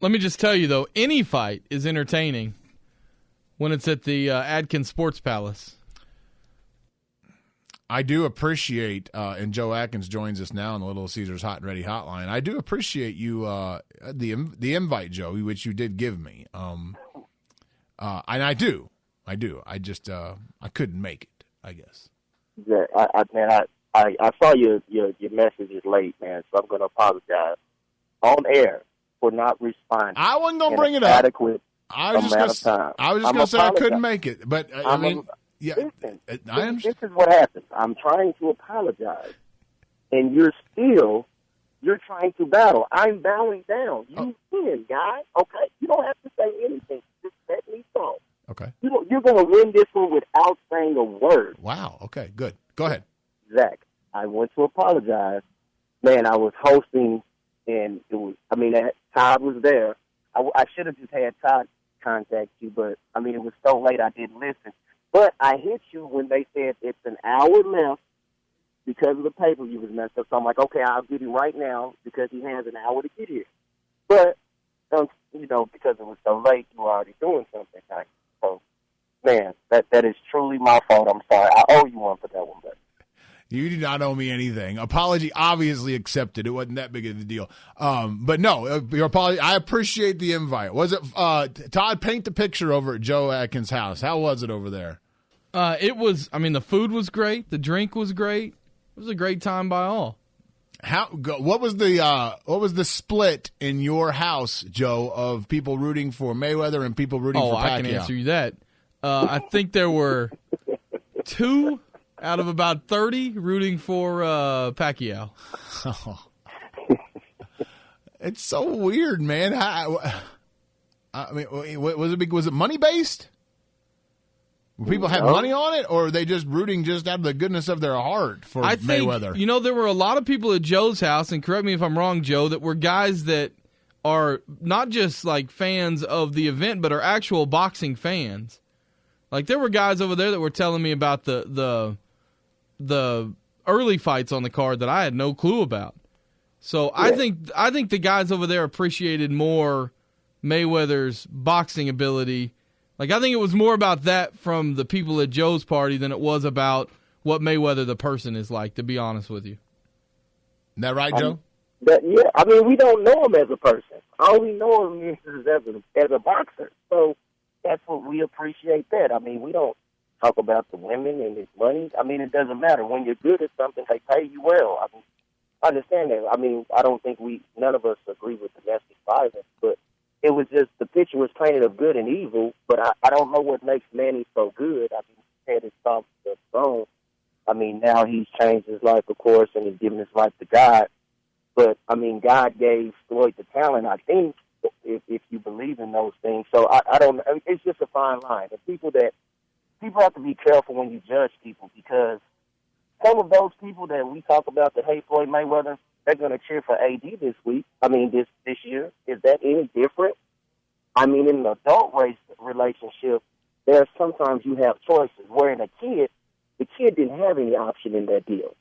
Let me just tell you, though, any fight is entertaining when it's at the Adkins Sports Palace. I do appreciate, and Joe Adkins joins us now on the Little Caesars Hot and Ready Hotline. I do appreciate you, the invite, Joe, which you did give me. And I do. I just I couldn't make it, I guess. Yeah, I saw your messages late, man. So I'm going to apologize on air for not responding. I wasn't going to bring it up. Adequate amount of time. I was just going to say I couldn't make it, but I mean. Yeah, listen, I understand. This is what happens. I'm trying to apologize, and you're trying to battle. I'm bowing down. You win, guy. Okay? You don't have to say anything. Just let me talk. Okay. You're going to win this one without saying a word. Wow. Okay, good. Go ahead. Zach, I want to apologize. Man, I was hosting, and Todd was there. I should have just had Todd contact you, but, it was so late I didn't listen. But I hit you when they said it's an hour left because of the pay-per-view was messed up. So I'm like, okay, I'll give you right now because he has an hour to get here. But, because it was so late, you were already doing something. So, man, that is truly my fault. I'm sorry. I owe you one for that one, but. You do not owe me anything. Apology obviously accepted. It wasn't that big of a deal. But no, your apology. I appreciate the invite. Was it Todd? Paint the picture over at Joe Adkins' house. How was it over there? It was. The food was great. The drink was great. It was a great time by all. What was the split in your house, Joe, of people rooting for Mayweather and people rooting for Pacquiao? I can answer you that. I think there were 2 out of about 30 rooting for Pacquiao. Oh. It's so weird, man. Was it money based? People have money on it, or are they just rooting just out of the goodness of their heart for Mayweather? There were a lot of people at Joe's house, and correct me if I'm wrong, Joe, that were guys that are not just like fans of the event, but are actual boxing fans. Like there were guys over there that were telling me about the early fights on the card that I had no clue about. So yeah. I think the guys over there appreciated more Mayweather's boxing ability. Like I think it was more about that from the people at Joe's party than it was about what Mayweather the person is like, to be honest with you. Isn't that right, Joe? We don't know him as a person. All we know him is as a boxer. So that's what we appreciate that. We don't talk about the women and his money. It doesn't matter. When you're good at something, they pay you well. I understand that. I don't think none of us agree with domestic violence, but it was just the picture was painted of good and evil, but I don't know what makes Manny so good. He had his thoughts to the throne. Now he's changed his life, of course, and he's given his life to God. But, God gave Floyd the talent, I think, if you believe in those things. So I don't know. It's just a fine line. And people have to be careful when you judge people, because some of those people that we talk about that hate Floyd Mayweather, they're going to cheer for AD this week. This year. Is that any different? In an adult race relationship, there's sometimes you have choices. Where in a kid, the kid didn't have any option in that deal.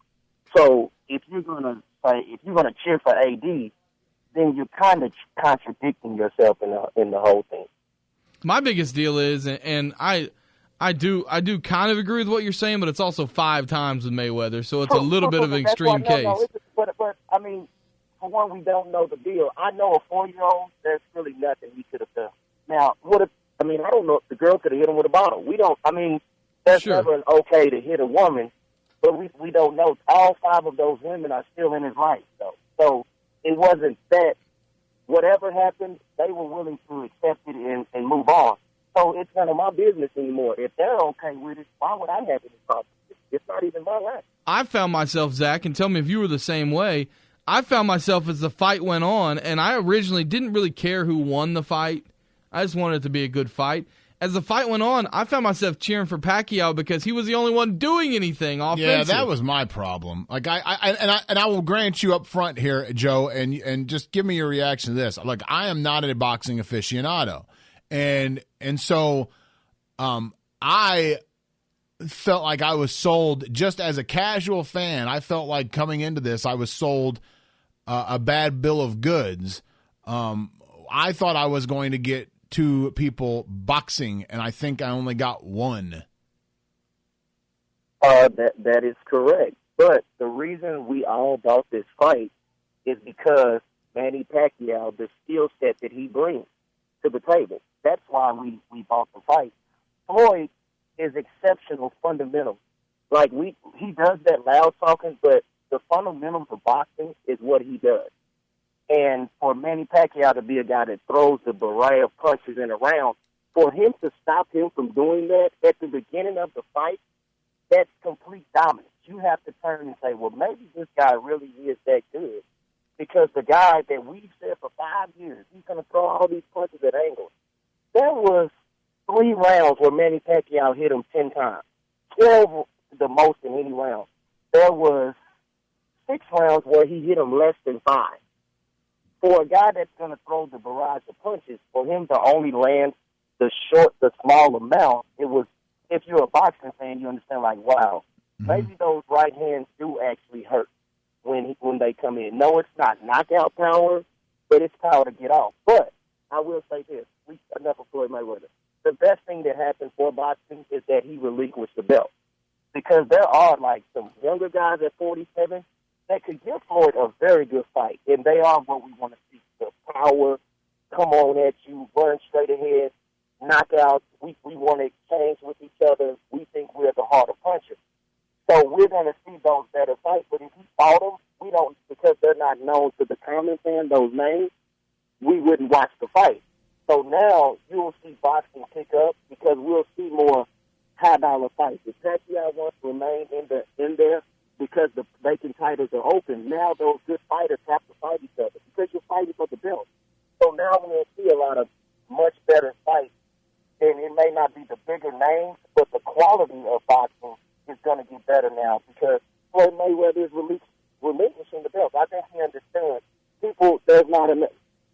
So if you're going to cheer for AD, then you're kind of contradicting yourself in the whole thing. My biggest deal is, and I do kind of agree with what you're saying, but it's also 5 times with Mayweather, so it's a little bit of an extreme case. But for one, we don't know the deal. I know a 4-year-old, there's really nothing he could have done. Now, I don't know if the girl could have hit him with a bottle. We don't, that's sure. Never okay to hit a woman, but we don't know. All 5 of those women are still in his life, though. So it wasn't that whatever happened, they were willing to accept it and move on. So it's none of my business anymore. If they're okay with it, why would I have any problem? It's not even my life. I found myself, Zach, and tell me if you were the same way, I found myself as the fight went on, and I originally didn't really care who won the fight. I just wanted it to be a good fight. As the fight went on, I found myself cheering for Pacquiao because he was the only one doing anything offensive. Yeah, that was my problem. Like I will grant you up front here, Joe, and just give me your reaction to this. Like I am not a boxing aficionado. And so I felt like I was sold just as a casual fan. I felt like coming into this, I was sold a bad bill of goods. I thought I was going to get 2 people boxing, and I think I only got 1. That is correct. But the reason we all bought this fight is because Manny Pacquiao, the skill set that he brings to the table. That's why we bought the fight. Floyd is exceptional fundamentals. Like, he does that loud talking, but the fundamentals of boxing is what he does. And for Manny Pacquiao to be a guy that throws the beret of punches in a round, for him to stop him from doing that at the beginning of the fight, that's complete dominance. You have to turn and say, well, maybe this guy really is that good. Because the guy that we've said for 5 years, he's going to throw all these punches at angles. There was 3 rounds where Manny Pacquiao hit him 10 times. 12 the most in any round. There was 6 rounds where he hit him less than 5. For a guy that's going to throw the barrage of punches, for him to only land the small amount, it was, if you're a boxing fan, you understand, like, wow, maybe those right hands do actually hurt when they come in. No, it's not knockout power, but it's power to get off. But I will say this, enough of Floyd Mayweather. The best thing that happened for boxing is that he relinquished the belt. Because there are, like, some younger guys at 47 that could give Floyd a very good fight. And they are what we want to see. The power, come on at you, run straight ahead, knockouts. We want to exchange with each other. We think we're the harder puncher. So we're going to see those better fights. But if he fought them, we don't, because they're not known to the common fan, those names, we wouldn't watch the fight. So now you'll see boxing pick up because we'll see more high-dollar fights. If Pacquiao wants to remain in there because the vacant titles are open, now those good fighters have to fight each other because you're fighting for the belt. So now we're going to see a lot of much better fights. And it may not be the bigger names, but the quality of boxing is going to get better now because Floyd Mayweather is relinquishing the belt. I think he understands. There's not enough.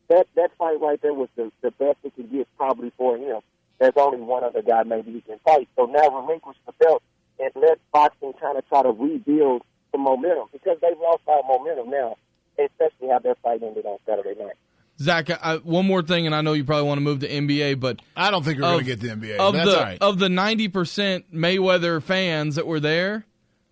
That fight right there was the best it could get probably for him. There's only one other guy maybe he can fight. So now relinquish the belt and let boxing kind of try to rebuild the momentum because they've lost all momentum now, especially how their fight ended on Saturday night. Zach, one more thing, and I know you probably want to move to NBA, but I don't think we're going to get the NBA. That's all right. Of the 90% Mayweather fans that were there,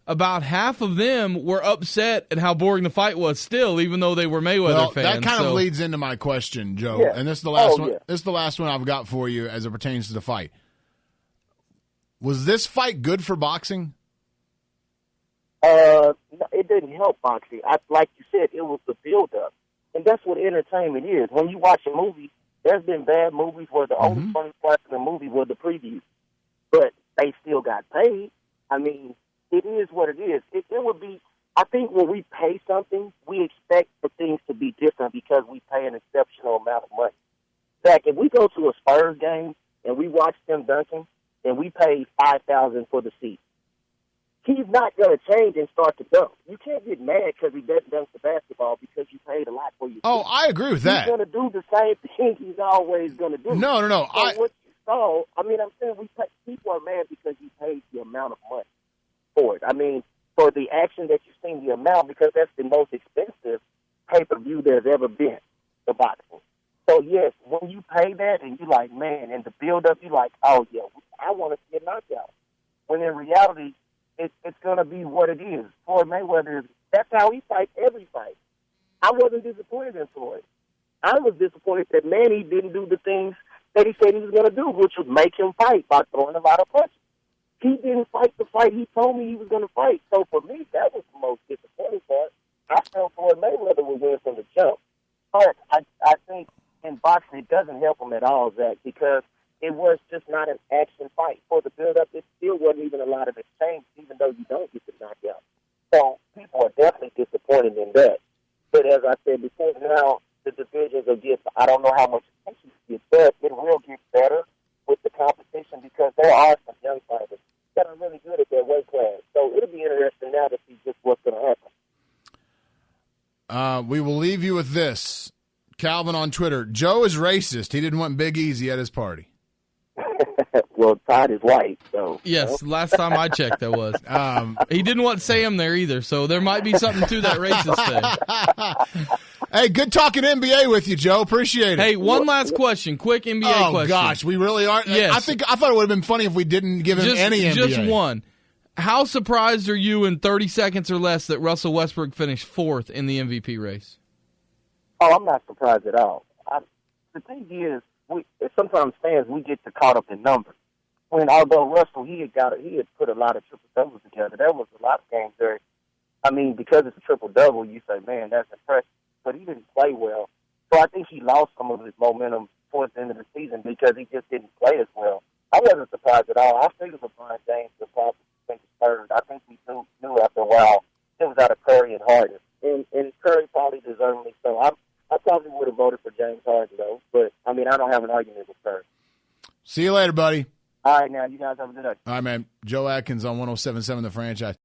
about half of them were upset at how boring the fight was still, even though they were Mayweather fans. That kind of leads into my question, Joe. Yeah. And this is the last one. Yeah. This is the last one I've got for you as it pertains to the fight. Was this fight good for boxing? It didn't help boxing. Like you said, it was the build-up. And that's what entertainment is. When you watch a movie, there's been bad movies where the only funny parts of the movie were the previews. But they still got paid. I mean, it is what it is. It would be, I think when we pay something, we expect for things to be different because we pay an exceptional amount of money. Zach, if we go to a Spurs game and we watch Tim Duncan and we pay $5,000 for the seat, he's not going to change and start to dunk. You can't get mad because he doesn't dunk the basketball because you paid a lot for your seat. Oh, I agree with that. He's going to do the same thing he's always going to do. No. So what you saw, I'm saying people are mad because you paid the amount of money for it. I mean, for the action that you've seen, the amount, because that's the most expensive pay-per-view there's ever been, the boxing. So, yes, when you pay that and you're like, man, and the build-up, you're like, oh, yeah, I want to see a knockout. When in reality, it's going to be what it is. Floyd Mayweather, that's how he fights every fight. I wasn't disappointed in Floyd. I was disappointed that Manny didn't do the things that he said he was going to do, which was make him fight by throwing a lot of punches. He didn't fight the fight he told me he was going to fight. So for me, that was the most disappointing part. I felt Floyd Mayweather would win from the jump. But I think in boxing it doesn't help him at all, Zach, because it was just not an action fight. For the build-up, it still wasn't even a lot of exchange, even though you don't get the knockout. So people are definitely disappointed in that. But as I said before, now the divisions will get, I don't know how much attention it gets, but it will get better with the competition because there are some young fighters that are really good at their weight class. So it'll be interesting now to see just what's going to happen. We will leave you with this. Calvin on Twitter, Joe is racist. He didn't want Big Easy at his party. Well, Todd is white, so. Yes, last time I checked, that was. He didn't want Sam there either, so there might be something to that racist thing. Hey, good talking NBA with you, Joe. Appreciate it. Hey, one last question. Quick NBA question. Oh, gosh. We really are? Yes. I thought it would have been funny if we didn't give him any NBA. Just one. How surprised are you in 30 seconds or less that Russell Westbrook finished 4th in the MVP race? Oh, I'm not surprised at all. The thing is, sometimes fans, we get caught up in numbers. When although Russell, he had put a lot of triple doubles together. There was a lot of games there. I mean, because it's a triple double, you say, man, that's impressive. But he didn't play well, so I think he lost some of his momentum towards the end of the season because he just didn't play as well. I wasn't surprised at all. I figured LeBron James would probably finish 3rd. I think we knew after a while it was out of Curry and Harden, and Curry probably deservedly so. I probably would have voted for James Harden though, but I mean, I don't have an argument with Curry. See you later, buddy. All right, now you guys have a good day. All right, man. Joe Adkins on 107.7 The Franchise.